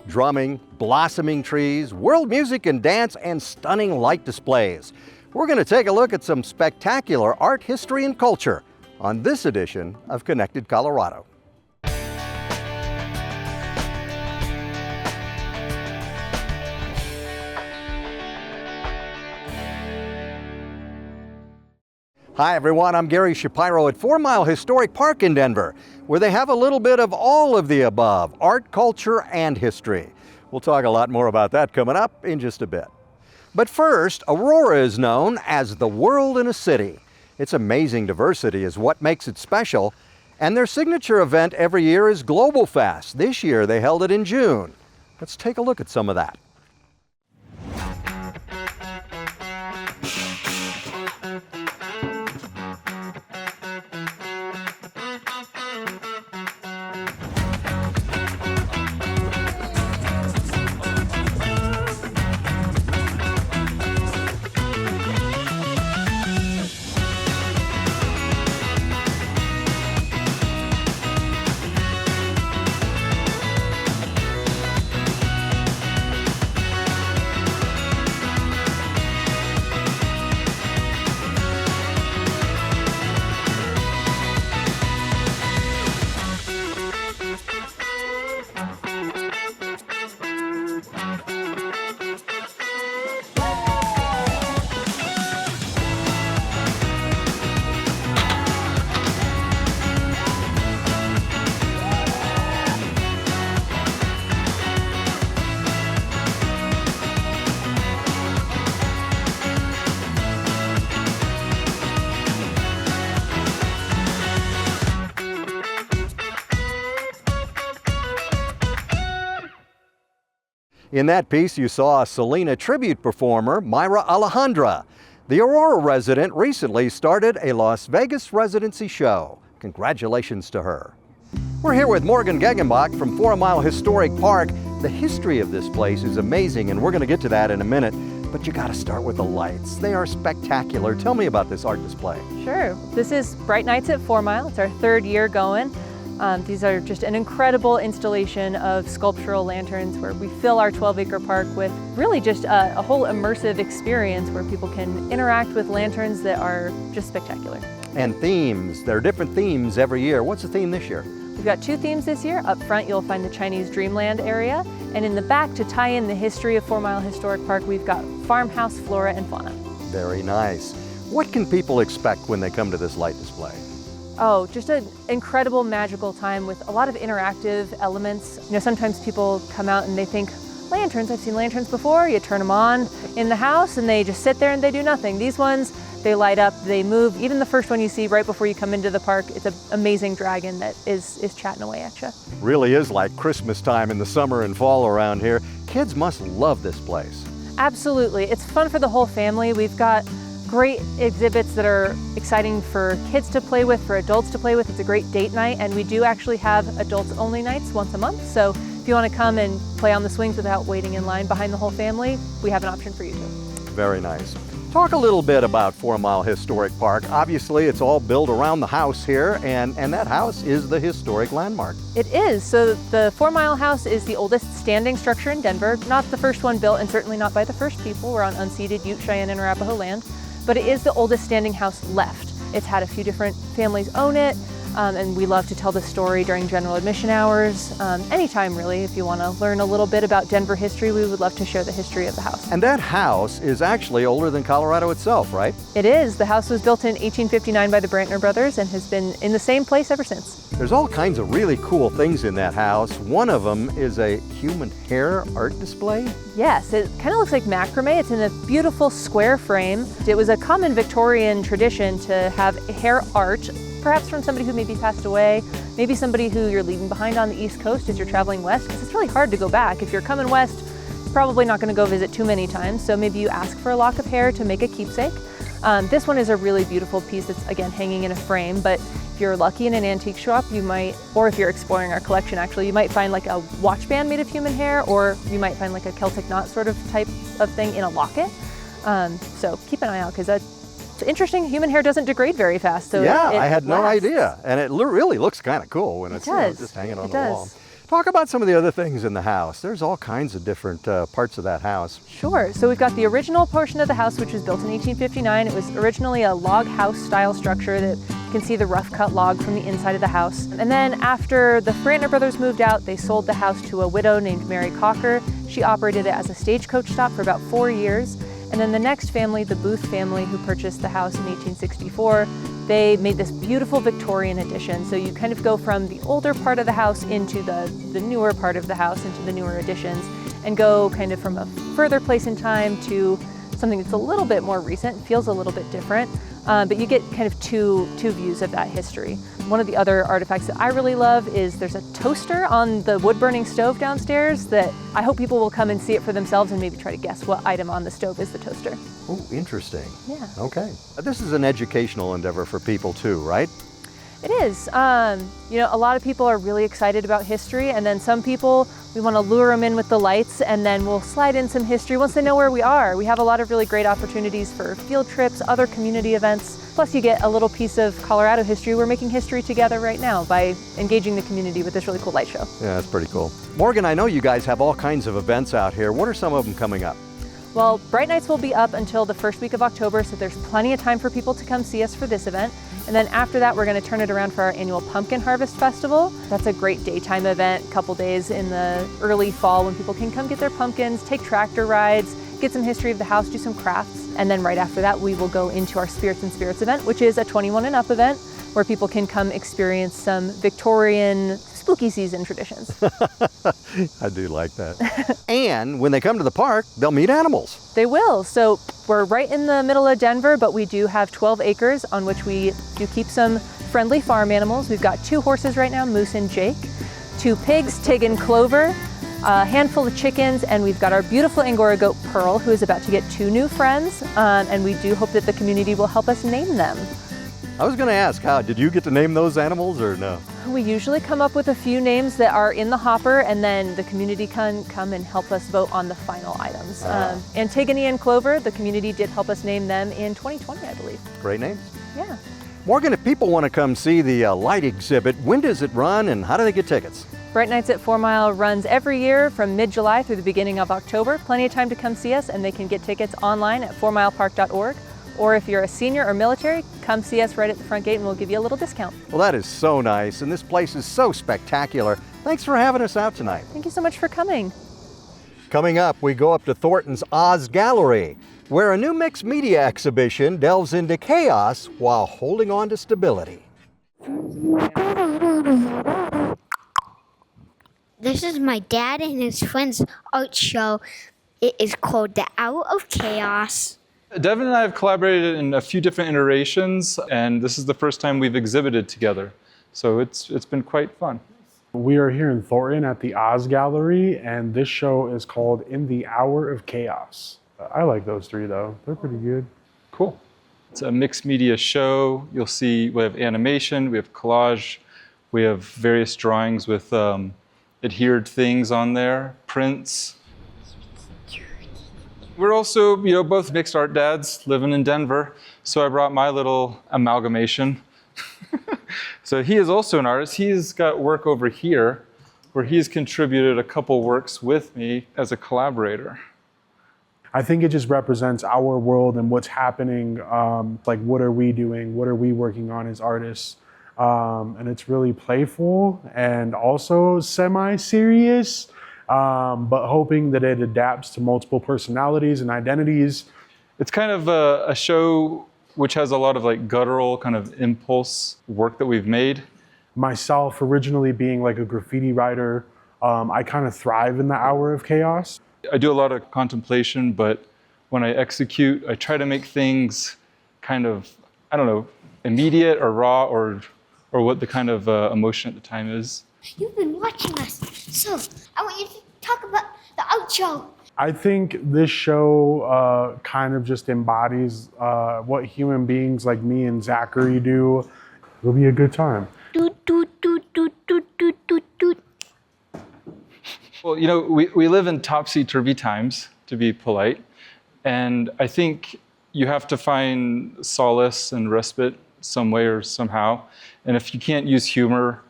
drumming, blossoming trees, world music and dance, and stunning light displays. We're going to take a look at some spectacular art, history, and culture on this edition of Connected Colorado. Hi everyone, I'm Gary Shapiro at 4 Mile Historic Park in Denver, where they have a little bit of all of the above, art, culture, and history. We'll talk a lot more about that coming up in just a bit. But first, Aurora is known as the world in a city. Its amazing diversity is what makes it special, and their signature event every year is Global Fest. This year they held it in June. Let's take a look at some of that. In that piece, you saw a Selena tribute performer, Myra Alejandra. The Aurora resident recently started a Las Vegas residency show. Congratulations to her. We're here with Morgan Gegenbach from 4 Mile Historic Park. The history of this place is amazing, and we're going to get to that in a minute. But you got to start with the lights. They are spectacular. Tell me about this art display. Sure. This is Bright Nights at 4 Mile. It's our 3rd year going. These are just an incredible installation of sculptural lanterns where we fill our 12-acre park with really just a whole immersive experience where people can interact with lanterns that are just spectacular. And themes. There are different themes every year. What's the theme this year? We've got 2 themes this year. Up front, you'll find the Chinese Dreamland area. And in the back, to tie in the history of 4 Mile Historic Park, we've got farmhouse flora and fauna. Very nice. What can people expect when they come to this light display? Oh, just an incredible magical time with a lot of interactive elements. You know, sometimes people come out and they think, lanterns, I've seen lanterns before. You turn them on in the house and they just sit there and they do nothing. These ones, they light up, they move. Even the first one you see right before you come into the park, it's an amazing dragon that is chatting away at you. Really is like Christmas time in the summer and fall around here. Kids must love this place. Absolutely, it's fun for the whole family. We've got great exhibits that are exciting for kids to play with, for adults to play with. It's a great date night, and we do actually have adults only nights once a month. So if you want to come and play on the swings without waiting in line behind the whole family, we have an option for you too. Very nice. Talk a little bit about 4 Mile Historic Park. Obviously, it's all built around the house here, and that house is the historic landmark. It is. So the 4 Mile House is the oldest standing structure in Denver. Not the first one built, and certainly not by the first people. We're on unceded Ute, Cheyenne, and Arapaho land. But it is the oldest standing house left. It's had a few different families own it, and we love to tell the story during general admission hours. Anytime really, if you want to learn a little bit about Denver history, we would love to share the history of the house. And that house is actually older than Colorado itself, right? It is. The house was built in 1859 by the Brantner brothers and has been in the same place ever since. There's all kinds of really cool things in that house. One of them is a human hair art display. Yes, it kind of looks like macrame. It's in a beautiful square frame. It was a common Victorian tradition to have hair art, perhaps from somebody who maybe passed away, maybe somebody who you're leaving behind on the East Coast as you're traveling west, because it's really hard to go back. If you're coming west, you're probably not going to go visit too many times, so maybe you ask for a lock of hair to make a keepsake. This one is a really beautiful piece that's, again, hanging in a frame, but if you're lucky in an antique shop, you might, or if you're exploring our collection actually, you might find like a watch band made of human hair, or you might find like a Celtic knot sort of type of thing in a locket. So keep an eye out, because it's interesting. Human hair doesn't degrade very fast. So yeah, I had lasts. no idea. And it really looks kind of cool when it's just hanging on the wall. Talk about some of the other things in the house. There's all kinds of different parts of that house. Sure. So we've got the original portion of the house, which was built in 1859. It was originally a log house style structure that you can see the rough cut log from the inside of the house. And then after the Brantner brothers moved out, they sold the house to a widow named Mary Cocker. She operated it as a stagecoach stop for about 4 years. And then the next family, the Booth family, who purchased the house in 1864, they made this beautiful Victorian addition. So you kind of go from the older part of the house into the newer part of the house, into the newer additions, and go kind of from a further place in time to something that's a little bit more recent, feels a little bit different, but you get kind of two views of that history. One of the other artifacts that I really love is there's a toaster on the wood-burning stove downstairs that I hope people will come and see it for themselves and maybe try to guess what item on the stove is the toaster. Oh, interesting. Yeah. Okay. This is an educational endeavor for people too, right? It is. You know, a lot of people are really excited about history, and then some people, we want to lure them in with the lights, and then we'll slide in some history once they know where we are. We have a lot of really great opportunities for field trips, other community events. Plus you get a little piece of Colorado history. We're making history together right now by engaging the community with this really cool light show. Yeah, that's pretty cool. Morgan, I know you guys have all kinds of events out here. What are some of them coming up? Well, Bright Nights will be up until the first week of October, so there's plenty of time for people to come see us for this event. And then after that, we're going to turn it around for our annual Pumpkin Harvest Festival. That's a great daytime event, a couple days in the early fall when people can come get their pumpkins, take tractor rides, get some history of the house, do some crafts. And then right after that, we will go into our Spirits and Spirits event, which is a 21 and up event where people can come experience some Victorian spooky season traditions. I do like that. And when they come to the park, they'll meet animals. They will. So we're right in the middle of Denver, but we do have 12 acres on which we do keep some friendly farm animals. We've got 2 horses right now, Moose and Jake, 2 pigs, Tig and Clover, a handful of chickens, and we've got our beautiful Angora goat, Pearl, who is about to get 2 new friends, and we do hope that the community will help us name them. I was going to ask, did you get to name those animals or no? We usually come up with a few names that are in the hopper, and then the community can come and help us vote on the final items. Antigone and Clover, the community did help us name them in 2020, I believe. Great names. Yeah. Morgan, if people want to come see the light exhibit, when does it run and how do they get tickets? Bright Nights at 4 Mile runs every year from mid-July through the beginning of October. Plenty of time to come see us, and they can get tickets online at 4milepark.org. Or if you're a senior or military, come see us right at the front gate and we'll give you a little discount. Well, that is so nice, and this place is so spectacular. Thanks for having us out tonight. Thank you so much for coming. Coming up, we go up to Thornton's Oz Gallery, where a new mixed media exhibition delves into chaos while holding on to stability. This is my dad and his friend's art show. It is called The Hour of Chaos. Devin and I have collaborated in a few different iterations, and this is the first time we've exhibited together. So it's been quite fun. We are here in Thornton at the Oz Gallery, and this show is called In the Hour of Chaos. I like those 3 though. They're pretty good. Cool. It's a mixed media show. You'll see we have animation, we have collage, we have various drawings with adhered things on there, prints. We're also, both mixed art dads living in Denver, so I brought my little amalgamation. So he is also an artist. He's got work over here where he's contributed a couple works with me as a collaborator. I think it just represents our world and what's happening. Like, what are we doing? What are we working on as artists? And it's really playful and also semi-serious. But hoping that it adapts to multiple personalities and identities. It's kind of a show which has a lot of like guttural kind of impulse work that we've made. Myself originally being like a graffiti writer, I kind of thrive in the hour of chaos. I do a lot of contemplation, but when I execute, I try to make things kind of, I don't know, immediate or raw or what the kind of emotion at the time is. You've been watching us, so I want you to talk about the art show. I think this show kind of just embodies what human beings like me and Zachary do. It'll be a good time. Doot, doot, doot, doot, doot, doot, doot, doot. Well, we live in topsy-turvy times, to be polite, and I think you have to find solace and respite some way or somehow, and if you can't use humor,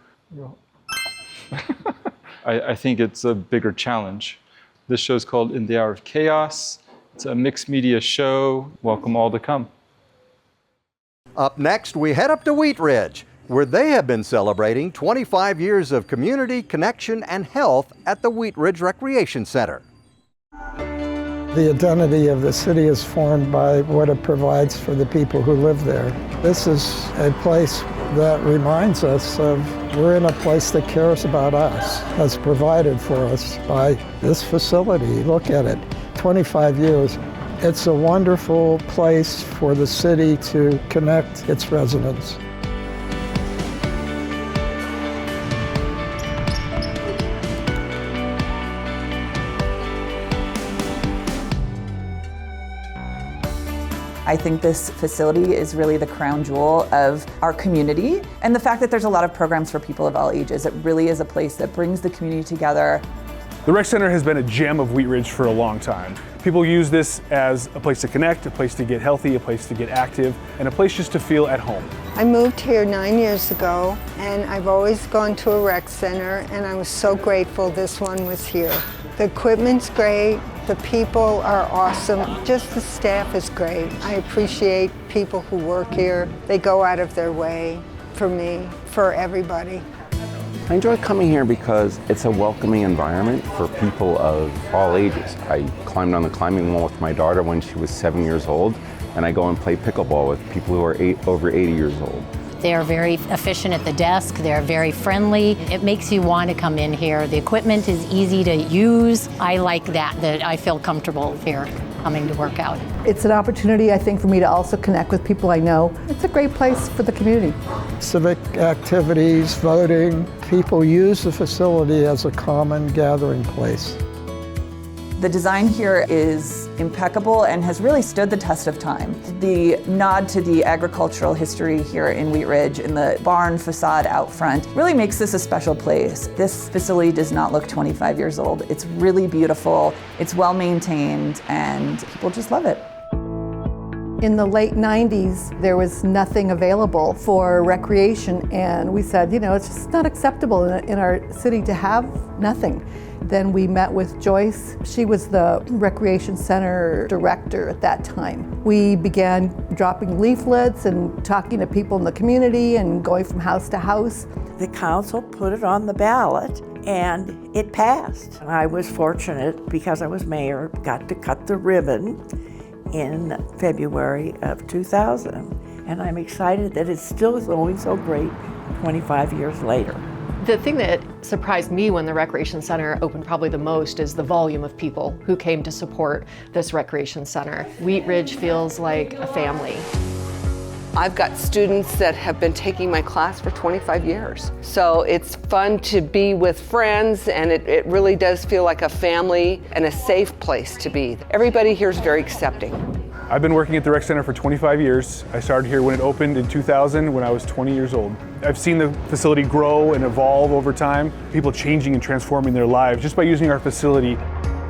I think it's a bigger challenge. This show's called In the Hour of Chaos. It's a mixed media show. Welcome all to come. Up next, we head up to Wheat Ridge, where they have been celebrating 25 years of community, connection, and health at the Wheat Ridge Recreation Center. The identity of the city is formed by what it provides for the people who live there. This is a place that reminds us of we're in a place that cares about us, has provided for us by this facility. Look at it, 25 years. It's a wonderful place for the city to connect its residents. I think this facility is really the crown jewel of our community. And the fact that there's a lot of programs for people of all ages, it really is a place that brings the community together. The Rec Center has been a gem of Wheat Ridge for a long time. People use this as a place to connect, a place to get healthy, a place to get active, and a place just to feel at home. I moved here 9 years ago, and I've always gone to a rec center, and I was so grateful this one was here. The equipment's great, the people are awesome, just the staff is great. I appreciate people who work here. They go out of their way for me, for everybody. I enjoy coming here because it's a welcoming environment for people of all ages. I climbed on the climbing wall with my daughter when she was 7 years old, and I go and play pickleball with people who are over 80 years old. They are very efficient at the desk, they're very friendly. It makes you want to come in here. The equipment is easy to use. I like that I feel comfortable here coming to work out. It's an opportunity, I think, for me to also connect with people I know. It's a great place for the community. Civic activities, voting, people use the facility as a common gathering place. The design here is impeccable and has really stood the test of time. The nod to the agricultural history here in Wheat Ridge and the barn facade out front really makes this a special place. This facility does not look 25 years old. It's really beautiful, it's well maintained, and people just love it. In the late 90s, there was nothing available for recreation, and we said, you know, it's just not acceptable in our city to have nothing. Then we met with Joyce. She was the recreation center director at that time. We began dropping leaflets and talking to people in the community and going from house to house. The council put it on the ballot and it passed. I was fortunate because I was mayor, got to cut the ribbon in February of 2000. And I'm excited that it's still going so great 25 years later. The thing that surprised me when the Recreation Center opened probably the most is the volume of people who came to support this Recreation Center. Wheat Ridge feels like a family. I've got students that have been taking my class for 25 years. So it's fun to be with friends, and it really does feel like a family and a safe place to be. Everybody here is very accepting. I've been working at the Rec Center for 25 years. I started here when it opened in 2000 when I was 20 years old. I've seen the facility grow and evolve over time, people changing and transforming their lives just by using our facility.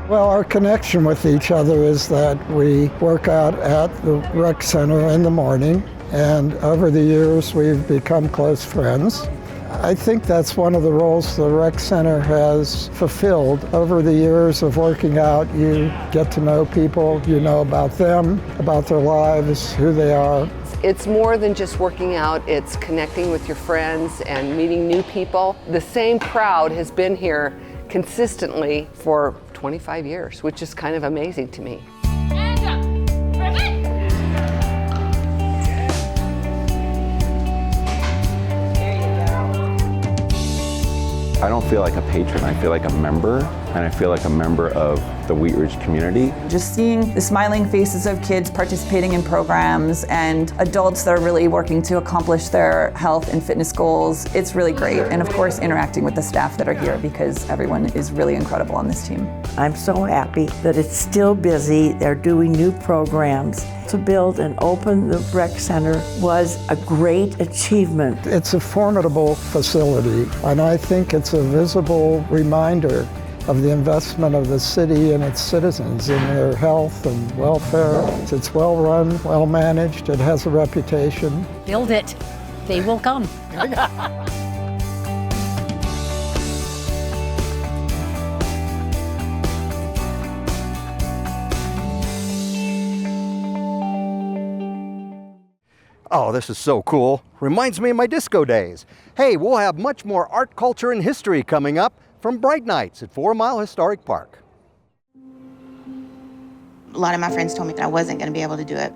Well, our connection with each other is that we work out at the rec center in the morning, and over the years we've become close friends. I think that's one of the roles the rec center has fulfilled. Over the years of working out, you get to know people, you know about them, about their lives, who they are. It's more than just working out, it's connecting with your friends and meeting new people. The same crowd has been here consistently for 25 years, which is kind of amazing to me. I don't feel like a patron, I feel like a member, and I feel like a member of the Wheat Ridge community. Just seeing the smiling faces of kids participating in programs and adults that are really working to accomplish their health and fitness goals, it's really great. And of course, interacting with the staff that are here because everyone is really incredible on this team. I'm so happy that it's still busy. They're doing new programs. To build and open the rec center was a great achievement. It's a formidable facility, and I think it's a visible reminder of the investment of the city and its citizens in their health and welfare. It's well run, well managed, it has a reputation. Build it, they will come. Oh, this is so cool. Reminds me of my disco days. Hey, we'll have much more art, culture, and history coming up from Bright Nights at 4 Mile Historic Park. A lot of my friends told me that I wasn't going to be able to do it.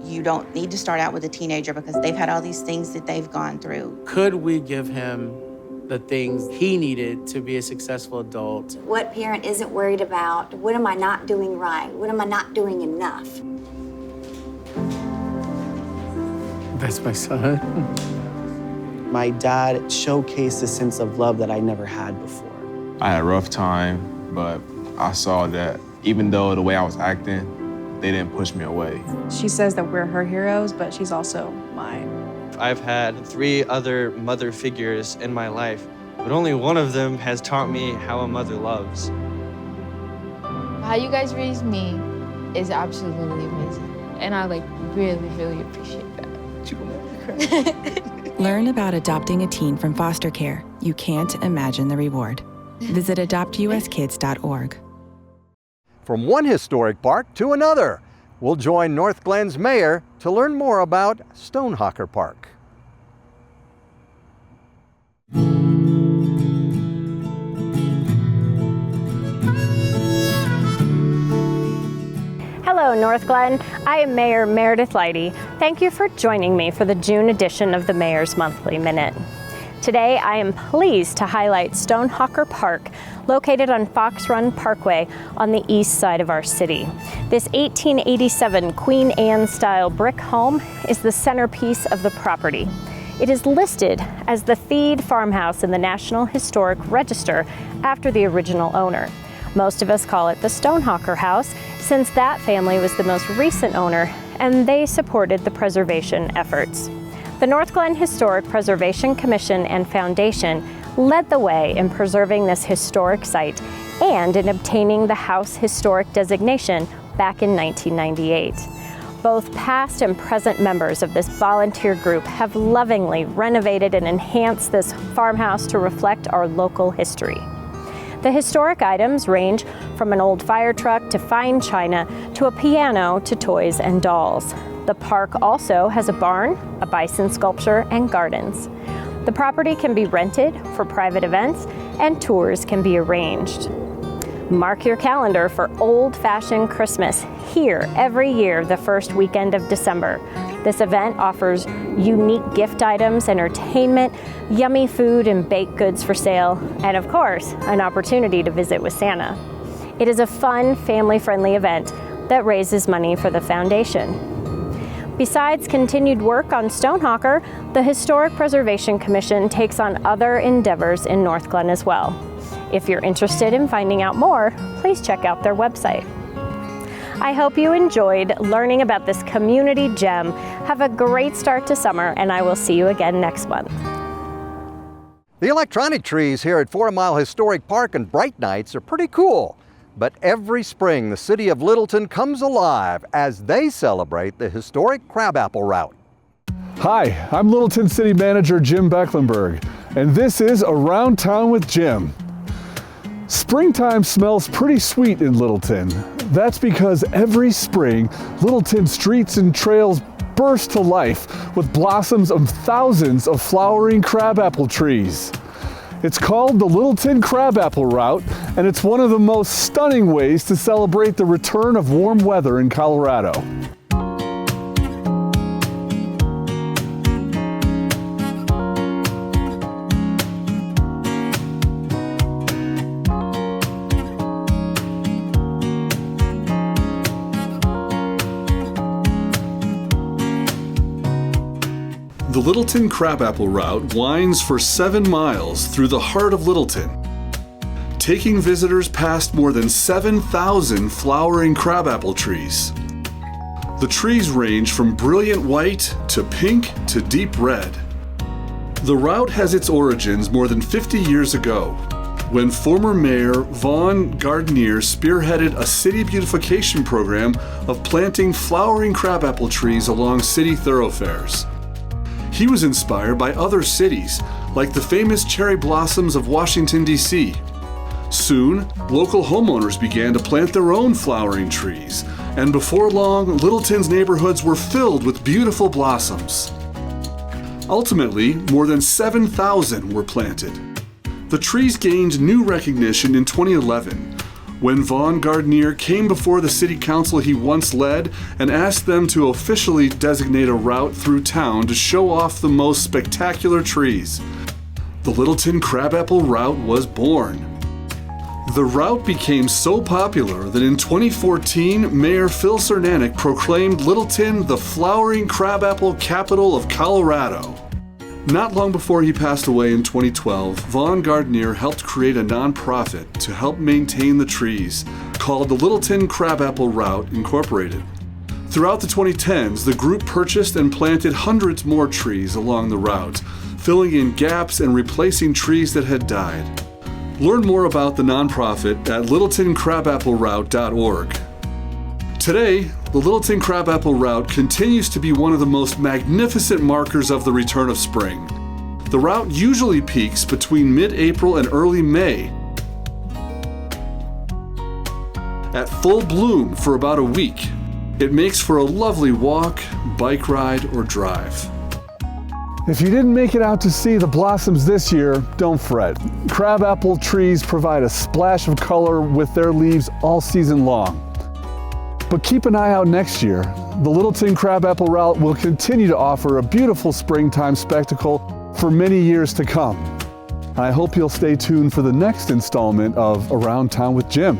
You don't need to start out with a teenager because they've had all these things that they've gone through. Could we give him the things he needed to be a successful adult? What parent isn't worried about, what am I not doing right? What am I not doing enough? That's my son. My dad showcased a sense of love that I never had before. I had a rough time, but I saw that even though the way I was acting, they didn't push me away. She says that we're her heroes, but she's also mine. I've had 3 other mother figures in my life, but only one of them has taught me how a mother loves. How you guys raised me is absolutely amazing. And I really, really appreciate that. Learn about adopting a teen from foster care. You can't imagine the reward. Visit adoptuskids.org. From one historic park to another, we'll join North Glen's mayor to learn more about Stonehawker Park. Hello, North Glen. I am Mayor Meredith Leidy. Thank you for joining me for the June edition of the Mayor's Monthly Minute. Today, I am pleased to highlight Stonehawker Park, located on Fox Run Parkway on the east side of our city. This 1887 Queen Anne-style brick home is the centerpiece of the property. It is listed as the Theed Farmhouse in the National Historic Register after the original owner. Most of us call it the Stonehawker House, since that family was the most recent owner and they supported the preservation efforts. The North Glen Historic Preservation Commission and Foundation led the way in preserving this historic site and in obtaining the House Historic designation back in 1998. Both past and present members of this volunteer group have lovingly renovated and enhanced this farmhouse to reflect our local history. The historic items range from an old fire truck to fine china to a piano to toys and dolls. The park also has a barn, a bison sculpture, and gardens. The property can be rented for private events and tours can be arranged. Mark your calendar for old-fashioned Christmas here every year the first weekend of December. This event offers unique gift items, entertainment, yummy food and baked goods for sale, and of course, an opportunity to visit with Santa. It is a fun, family-friendly event that raises money for the foundation. Besides continued work on Stonehawker, the Historic Preservation Commission takes on other endeavors in North Glen as well. If you're interested in finding out more, please check out their website. I hope you enjoyed learning about this community gem. Have a great start to summer, and I will see you again next month. The electronic trees here at 4 Mile Historic Park and Bright Nights are pretty cool. But every spring, the city of Littleton comes alive as they celebrate the historic crabapple route. Hi, I'm Littleton City Manager Jim Becklenburg, and this is Around Town with Jim. Springtime smells pretty sweet in Littleton. That's because every spring, Littleton streets and trails burst to life with blossoms of thousands of flowering crabapple trees. It's called the Littleton Crabapple Route, and it's one of the most stunning ways to celebrate the return of warm weather in Colorado. The Littleton Crabapple Route winds for 7 miles through the heart of Littleton, taking visitors past more than 7,000 flowering crabapple trees. The trees range from brilliant white to pink to deep red. The route has its origins more than 50 years ago, when former Mayor Vaughn Gardenier spearheaded a city beautification program of planting flowering crabapple trees along city thoroughfares. He was inspired by other cities, like the famous cherry blossoms of Washington, D.C. Soon, local homeowners began to plant their own flowering trees, and before long, Littleton's neighborhoods were filled with beautiful blossoms. Ultimately, more than 7,000 were planted. The trees gained new recognition in 2011 when Vaughn Gardner came before the city council he once led and asked them to officially designate a route through town to show off the most spectacular trees. The Littleton Crabapple Route was born. The route became so popular that in 2014, Mayor Phil Cernanek proclaimed Littleton the flowering crabapple capital of Colorado. Not long before he passed away in 2012, Vaughn Gardner helped create a nonprofit to help maintain the trees called the Littleton Crabapple Route Incorporated. Throughout the 2010s, the group purchased and planted hundreds more trees along the route, filling in gaps and replacing trees that had died. Learn more about the nonprofit at littleton.colorado.gov. Today, the Littleton Crabapple Route continues to be one of the most magnificent markers of the return of spring. The route usually peaks between mid-April and early May, at full bloom for about a week. It makes for a lovely walk, bike ride, or drive. If you didn't make it out to see the blossoms this year, don't fret. Crabapple trees provide a splash of color with their leaves all season long. But keep an eye out next year. The Littleton Crabapple Route will continue to offer a beautiful springtime spectacle for many years to come. I hope you'll stay tuned for the next installment of Around Town with Jim.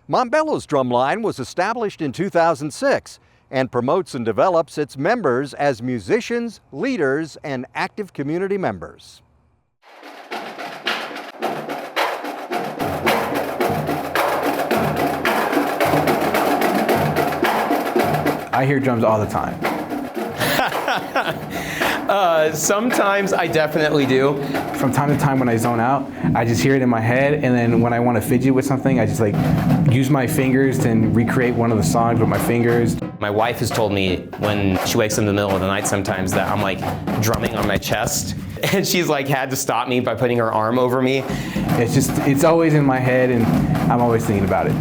Montbello's Drumline was established in 2006 and promotes and develops its members as musicians, leaders, and active community members. I hear drums all the time. Sometimes I definitely do. From time to time when I zone out, I just hear it in my head, and then when I want to fidget with something, I just like use my fingers to recreate one of the songs with my fingers. My wife has told me when she wakes up in the middle of the night sometimes that I'm like drumming on my chest, and she's like had to stop me by putting her arm over me. It's always in my head, and I'm always thinking about it.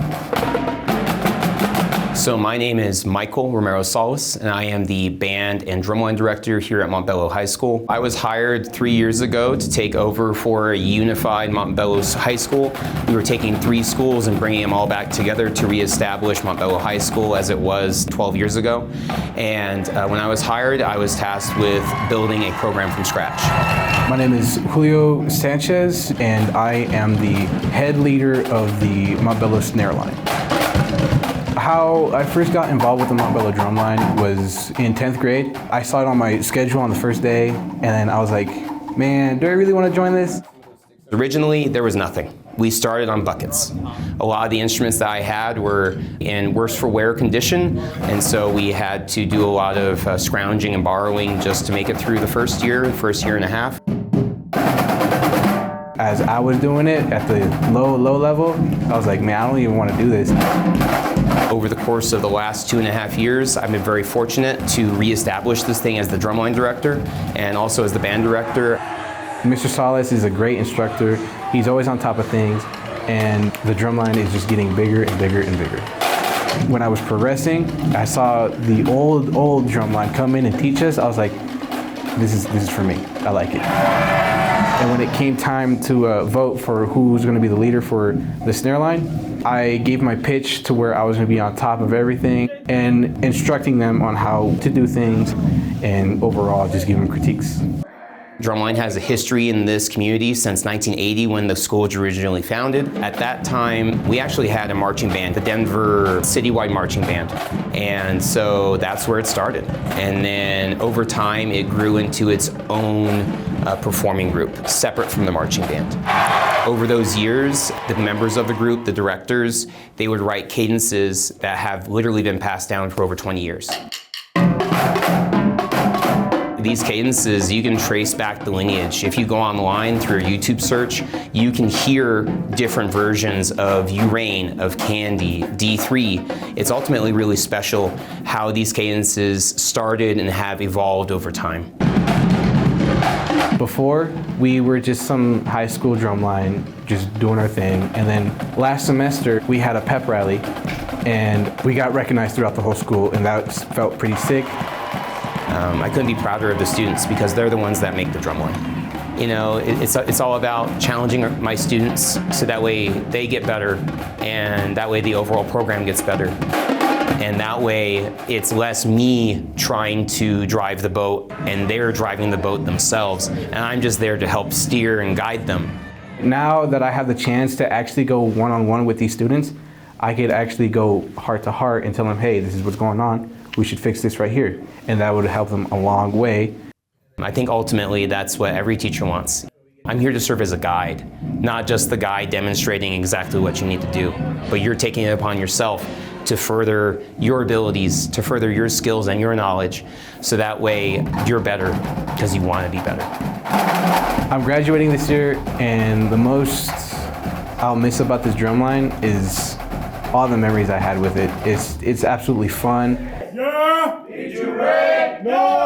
So my name is Michael Romero-Salas, and I am the band and drumline director here at Montbello High School. I was hired 3 years ago to take over for a unified Montbello High School. We were taking 3 schools and bringing them all back together to reestablish Montbello High School as it was 12 years ago. And when I was hired, I was tasked with building a program from scratch. My name is Julio Sanchez, and I am the head leader of the Montbello Snare Line. How I first got involved with the Montbello Drumline was in 10th grade. I saw it on my schedule on the first day, and then I was like, man, do I really want to join this? Originally, there was nothing. We started on buckets. A lot of the instruments that I had were in worse for wear condition, and so we had to do a lot of scrounging and borrowing just to make it through the first year and a half. As I was doing it at the low level, I was like, man, I don't even want to do this. Over the course of the last 2.5 years, I've been very fortunate to reestablish this thing as the drumline director and also as the band director. Mr. Salas is a great instructor. He's always on top of things, and the drumline is just getting bigger and bigger and bigger. When I was progressing, I saw the old drumline come in and teach us. I was like, this is for me. I like it. And when it came time to vote for who's going to be the leader for the snare line, I gave my pitch to where I was going to be on top of everything and instructing them on how to do things and overall just give them critiques. Drumline has a history in this community since 1980 when the school was originally founded. At that time, we actually had a marching band, the Denver citywide marching band. And so that's where it started. And then over time, it grew into its own performing group, separate from the marching band. Over those years, the members of the group, the directors, they would write cadences that have literally been passed down for over 20 years. These cadences, you can trace back the lineage. If you go online through a YouTube search, you can hear different versions of You Rain, of Candy, D3. It's ultimately really special how these cadences started and have evolved over time. Before, we were just some high school drumline, just doing our thing. And then last semester, we had a pep rally, and we got recognized throughout the whole school, and that felt pretty sick. I couldn't be prouder of the students because they're the ones that make the drumline. You know, it's all about challenging my students so that way they get better, and that way the overall program gets better. And that way it's less me trying to drive the boat and they're driving the boat themselves, and I'm just there to help steer and guide them. Now that I have the chance to actually go one-on-one with these students, I could actually go heart to heart and tell them, hey, this is what's going on. We should fix this right here. And that would help them a long way. I think ultimately that's what every teacher wants. I'm here to serve as a guide, not just the guide demonstrating exactly what you need to do, but you're taking it upon yourself to further your abilities, to further your skills and your knowledge, so that way you're better because you want to be better. I'm graduating this year, and the most I'll miss about this drumline is all the memories I had with it. It's absolutely fun.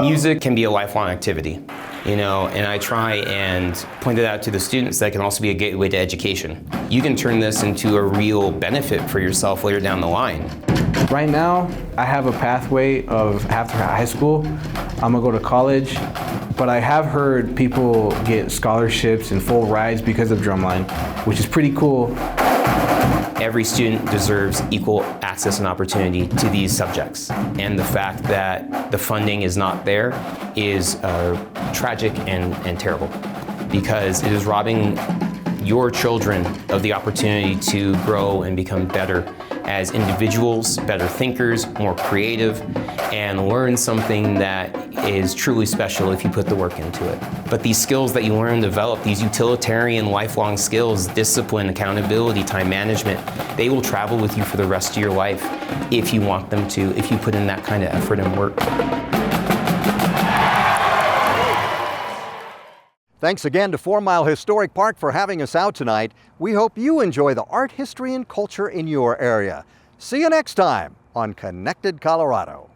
Music can be a lifelong activity, you know, and I try and point it out to the students that can also be a gateway to education. You can turn this into a real benefit for yourself later down the line. Right now, I have a pathway of after high school, I'm gonna go to college, but I have heard people get scholarships and full rides because of drumline, which is pretty cool. Every student deserves equal access and opportunity to these subjects. And the fact that the funding is not there is tragic and terrible, because it is robbing your children of the opportunity to grow and become better as individuals, better thinkers, more creative, and learn something that is truly special if you put the work into it. But these skills that you learn and develop, these utilitarian lifelong skills, discipline, accountability, time management, they will travel with you for the rest of your life if you want them to, if you put in that kind of effort and work. Thanks again to 4 Mile Historic Park for having us out tonight. We hope you enjoy the art, history, and culture in your area. See you next time on Connected Colorado.